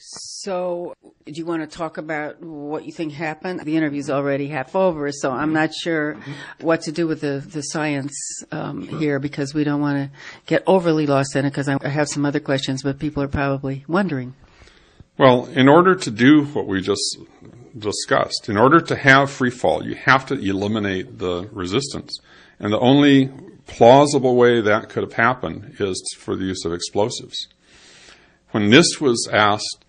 So, do you want to talk about what you think happened? The interview's already half over, so I'm not sure what to do with the science here, because we don't want to get overly lost in it, because I have some other questions, but people are probably wondering. Well, in order to do what we just discussed, in order to have free fall, you have to eliminate the resistance. And the only plausible way that could have happened is for the use of explosives. When NIST was asked,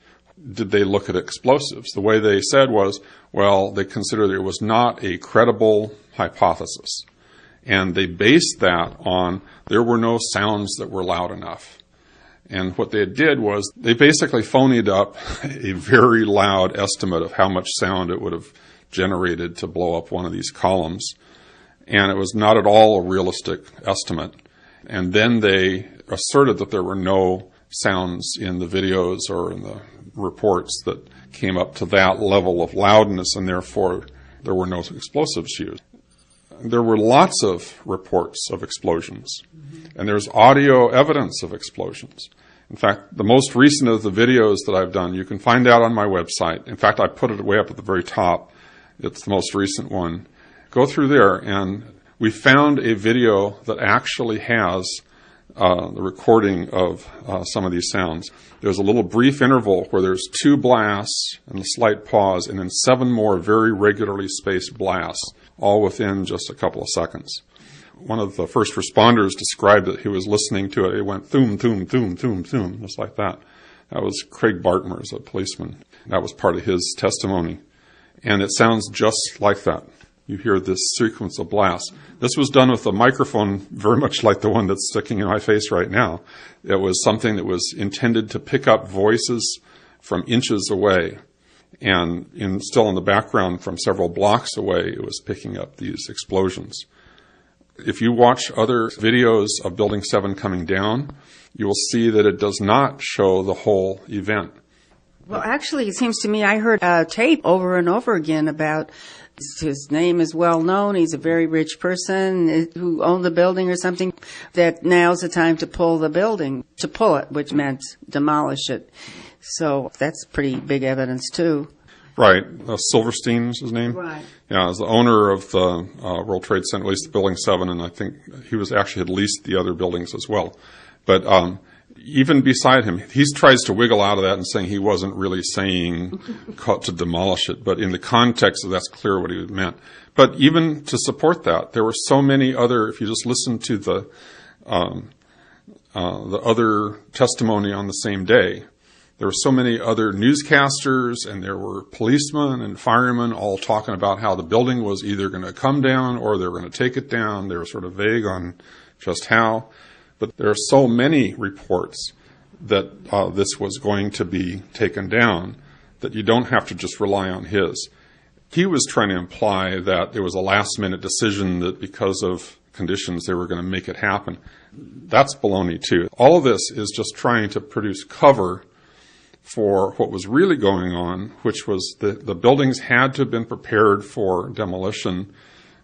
did they look at explosives? The way they said was, well, they considered it was not a credible hypothesis. And they based that on there were no sounds that were loud enough. And what they did was they basically phonied up a very loud estimate of how much sound it would have generated to blow up one of these columns. And it was not at all a realistic estimate. And then they asserted that there were no sounds in the videos or in the reports that came up to that level of loudness, and therefore there were no explosives used. There were lots of reports of explosions, and there's audio evidence of explosions. In fact, the most recent of the videos that I've done, you can find out on my website. In fact, I put it way up at the very top. It's the most recent one. Go through there, and we found a video that actually has the recording of some of these sounds. There's a little brief interval where there's 2 blasts and a slight pause, and then 7 more very regularly spaced blasts, all within just a couple of seconds. One of the first responders described that he was listening to it. It went thoom, thoom, thoom, thoom, thoom, just like that. That was Craig Bartmers, a policeman. That was part of his testimony. And it sounds just like that. You hear this sequence of blasts. This was done with a microphone very much like the one that's sticking in my face right now. It was something that was intended to pick up voices from inches away. And still in the background from several blocks away, it was picking up these explosions. If you watch other videos of Building 7 coming down, you will see that it does not show the whole event. Well, actually, it seems to me I heard a tape over and over again about his name is well known. He's a very rich person who owned the building or something, that now's the time to pull the building, to pull it, which meant demolish it. So that's pretty big evidence, too. Right. Silverstein is his name? Right. Yeah, as the owner of the World Trade Center, at least Building 7, and I think he was actually had leased the other buildings as well. But even beside him, he tries to wiggle out of that and saying he wasn't really saying to demolish it, but in the context of that's clear what he meant. But even to support that, there were so many other, if you just listen to the other testimony on the same day, there were so many other newscasters, and there were policemen and firemen all talking about how the building was either going to come down or they were going to take it down. They were sort of vague on just how. But there are so many reports that this was going to be taken down that you don't have to just rely on his. He was trying to imply that it was a last-minute decision that because of conditions they were going to make it happen. That's baloney, too. All of this is just trying to produce cover for what was really going on, which was the buildings had to have been prepared for demolition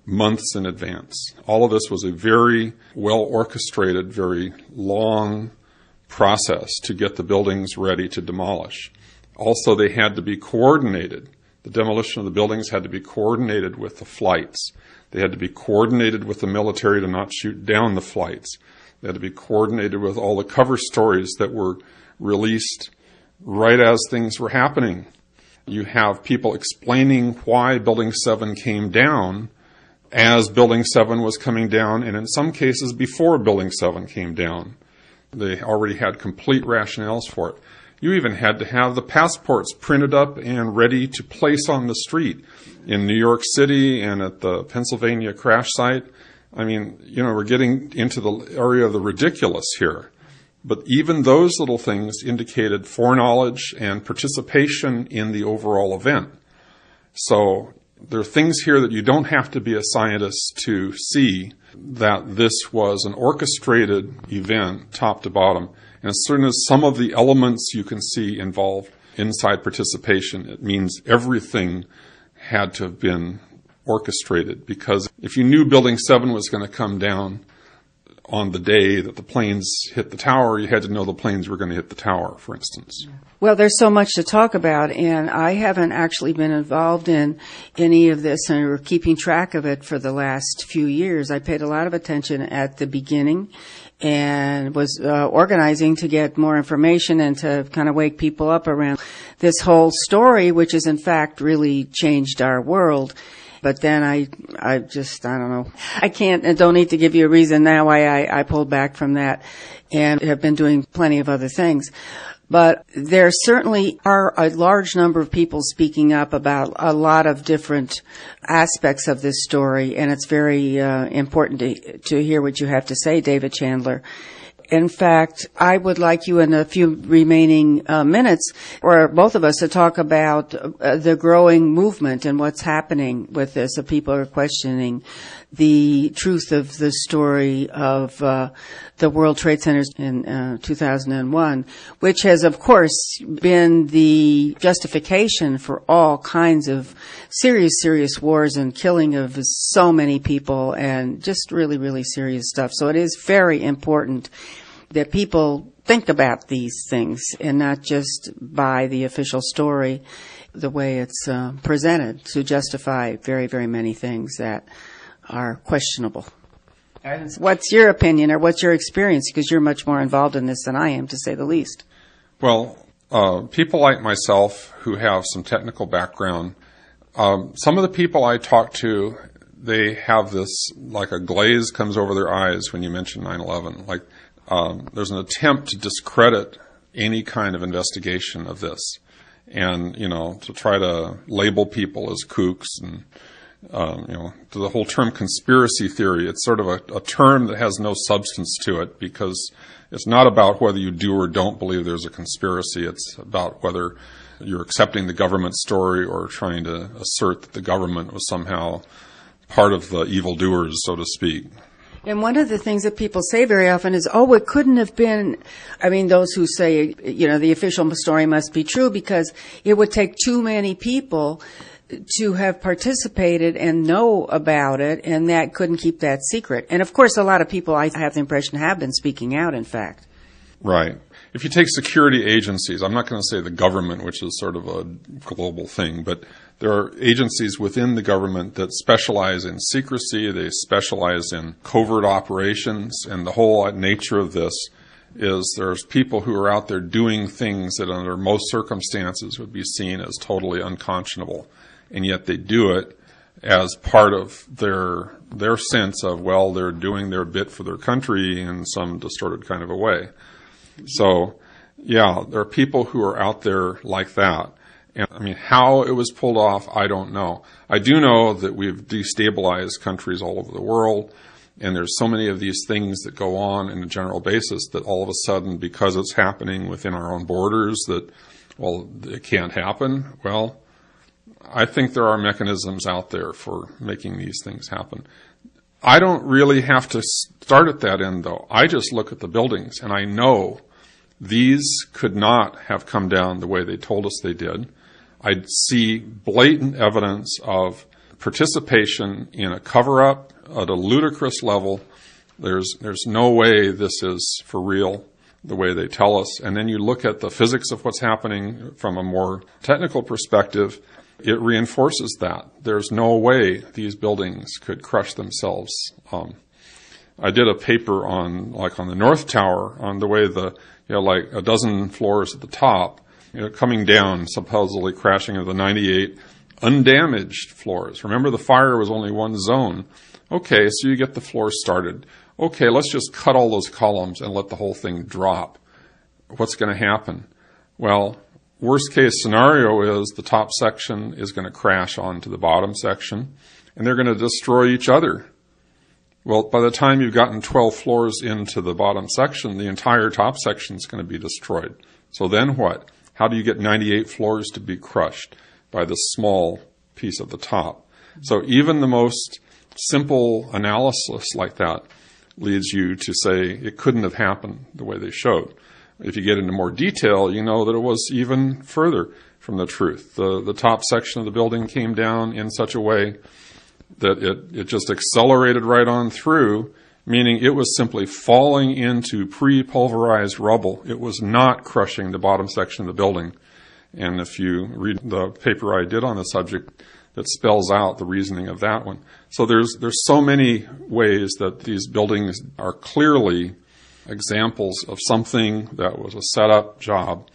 months in advance. All of this was a very well-orchestrated, very long process to get the buildings ready to demolish. Also, they had to be coordinated. The demolition of the buildings had to be coordinated with the flights. They had to be coordinated with the military to not shoot down the flights. They had to be coordinated with all the cover stories that were released right as things were happening. You have people explaining why Building 7 came down as Building 7 was coming down, and in some cases before Building 7 came down. They already had complete rationales for it. You even had to have the passports printed up and ready to place on the street in New York City and at the Pennsylvania crash site. I mean, we're getting into the area of the ridiculous here. But even those little things indicated foreknowledge and participation in the overall event. So there are things here that you don't have to be a scientist to see that this was an orchestrated event, top to bottom. And as soon as some of the elements you can see involved inside participation, it means everything had to have been orchestrated. Because if you knew Building 7 was going to come down, on the day that the planes hit the tower, you had to know the planes were going to hit the tower, for instance. Well, there's so much to talk about, and I haven't actually been involved in any of this or keeping track of it for the last few years. I paid a lot of attention at the beginning and was organizing to get more information and to kind of wake people up around this whole story, which has in fact really changed our world. But then I don't know. I can't and don't need to give you a reason now why I pulled back from that and have been doing plenty of other things. But there certainly are a large number of people speaking up about a lot of different aspects of this story, and it's very important to hear what you have to say, David Chandler. In fact, I would like you in a few remaining minutes, or both of us, to talk about the growing movement and what's happening with this. If people are questioning the truth of the story of the World Trade Centers in 2001, which has, of course, been the justification for all kinds of serious wars and killing of so many people and just really, really serious stuff. So it is very important that people think about these things and not just buy the official story the way it's presented to justify very, very many things that are questionable. What's your opinion or what's your experience? Because you're much more involved in this than I am, to say the least. Well, people like myself who have some technical background, some of the people I talk to, they have this, like a glaze comes over their eyes when you mention 9/11. Like, there's an attempt to discredit any kind of investigation of this and, to try to label people as kooks and, the whole term conspiracy theory. It's sort of a term that has no substance to it because it's not about whether you do or don't believe there's a conspiracy. It's about whether you're accepting the government story or trying to assert that the government was somehow part of the evildoers, so to speak. And one of the things that people say very often is, it couldn't have been, those who say, the official story must be true because it would take too many people to have participated and know about it, and that couldn't keep that secret. And of course, a lot of people, I have the impression, have been speaking out, in fact. Right. If you take security agencies, I'm not going to say the government, which is sort of a global thing, but there are agencies within the government that specialize in secrecy, they specialize in covert operations, and the whole nature of this is there's people who are out there doing things that under most circumstances would be seen as totally unconscionable, and yet they do it as part of their sense of, they're doing their bit for their country in some distorted kind of a way. So, yeah, there are people who are out there like that. And how it was pulled off, I don't know. I do know that we've destabilized countries all over the world, and there's so many of these things that go on in a general basis that all of a sudden, because it's happening within our own borders, that, it can't happen. Well, I think there are mechanisms out there for making these things happen. I don't really have to start at that end, though. I just look at the buildings, and I know these could not have come down the way they told us they did. I see blatant evidence of participation in a cover-up at a ludicrous level. There's no way this is for real, the way they tell us. And then you look at the physics of what's happening from a more technical perspective, it reinforces that. There's no way these buildings could crush themselves. I did a paper on the North Tower, on the way like a dozen floors at the top, coming down, supposedly crashing into the 98 undamaged floors. Remember, the fire was only one zone. Okay, so you get the floor started. Okay, let's just cut all those columns and let the whole thing drop. What's going to happen? Well, worst case scenario is the top section is going to crash onto the bottom section, and they're going to destroy each other. Well, by the time you've gotten 12 floors into the bottom section, the entire top section is going to be destroyed. So then what? How do you get 98 floors to be crushed by this small piece at the top? So even the most simple analysis like that leads you to say it couldn't have happened the way they showed. If you get into more detail, you know that it was even further from the truth. The top section of the building came down in such a way that it just accelerated right on through, meaning it was simply falling into pre-pulverized rubble. It was not crushing the bottom section of the building. And if you read the paper I did on the subject, that spells out the reasoning of that one. So there's so many ways that these buildings are clearly examples of something that was a set-up job.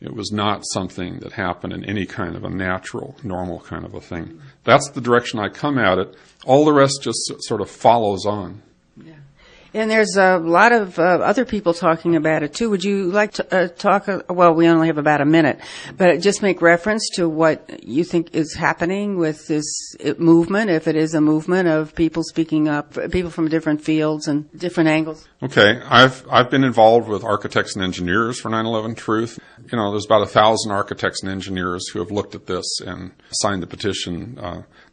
It was not something that happened in any kind of a natural, normal kind of a thing. That's the direction I come at it. All the rest just sort of follows on. Yeah. And there's a lot of other people talking about it, too. Would you like to talk? Well, we only have about a minute, but just make reference to what you think is happening with this movement, if it is a movement of people speaking up, people from different fields and different angles. Okay. I've been involved with architects and engineers for 9/11 Truth. There's about 1,000 architects and engineers who have looked at this and signed the petition.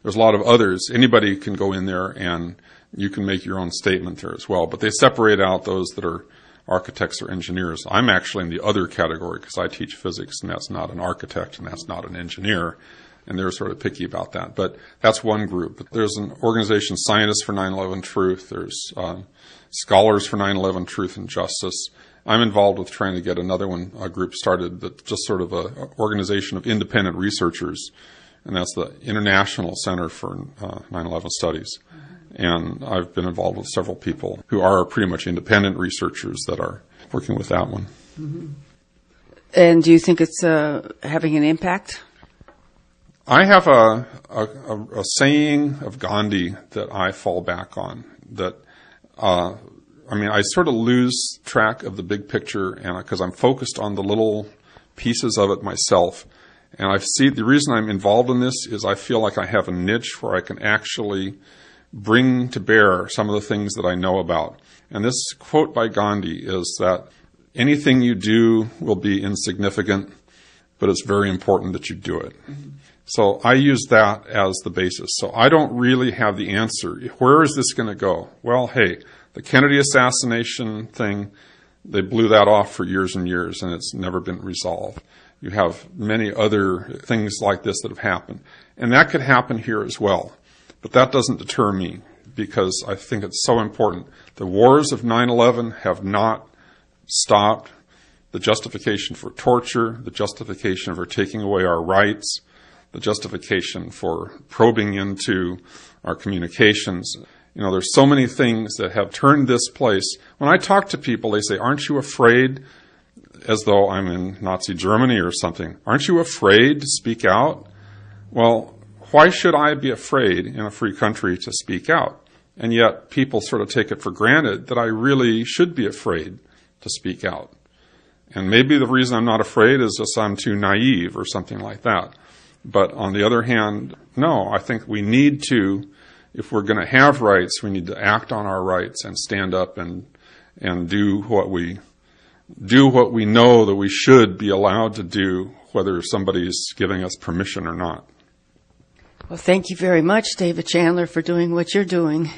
There's a lot of others. Anybody can go in there and you can make your own statement there as well. But they separate out those that are architects or engineers. I'm actually in the other category because I teach physics, and that's not an architect and that's not an engineer. And they're sort of picky about that. But that's one group. But there's an organization, Scientists for 9/11 Truth. There's Scholars for 9/11 Truth and Justice. I'm involved with trying to get another one, a group started that's just sort of an organization of independent researchers. And that's the International Center for 9/11 Studies. And I've been involved with several people who are pretty much independent researchers that are working with that one. Mm-hmm. And do you think it's having an impact? I have a saying of Gandhi that I fall back on. That I sort of lose track of the big picture, and because I'm focused on the little pieces of it myself. And the reason I'm involved in this is I feel like I have a niche where I can actually bring to bear some of the things that I know about. And this quote by Gandhi is that anything you do will be insignificant, but it's very important that you do it. Mm-hmm. So I use that as the basis. So I don't really have the answer. Where is this going to go? Well, hey, the Kennedy assassination thing, they blew that off for years and years, and it's never been resolved. You have many other things like this that have happened. And that could happen here as well. But that doesn't deter me because I think it's so important. The wars of 9/11 have not stopped the justification for torture, the justification for taking away our rights, the justification for probing into our communications. There's so many things that have turned this place. When I talk to people, they say, aren't you afraid, as though I'm in Nazi Germany or something, aren't you afraid to speak out? Well, why should I be afraid in a free country to speak out? And yet people sort of take it for granted that I really should be afraid to speak out. And maybe the reason I'm not afraid is just I'm too naive or something like that. But on the other hand, no, I think we need to, if we're going to have rights, we need to act on our rights and stand up and do what we know that we should be allowed to do, whether somebody's giving us permission or not. Well, thank you very much, David Chandler, for doing what you're doing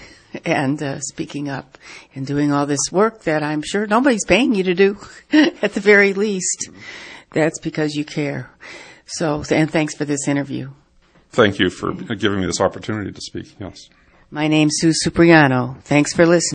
and speaking up and doing all this work that I'm sure nobody's paying you to do, at the very least. That's because you care. So, and thanks for this interview. Thank you for giving me this opportunity to speak. Yes. My name's Sue Cipriano. Thanks for listening.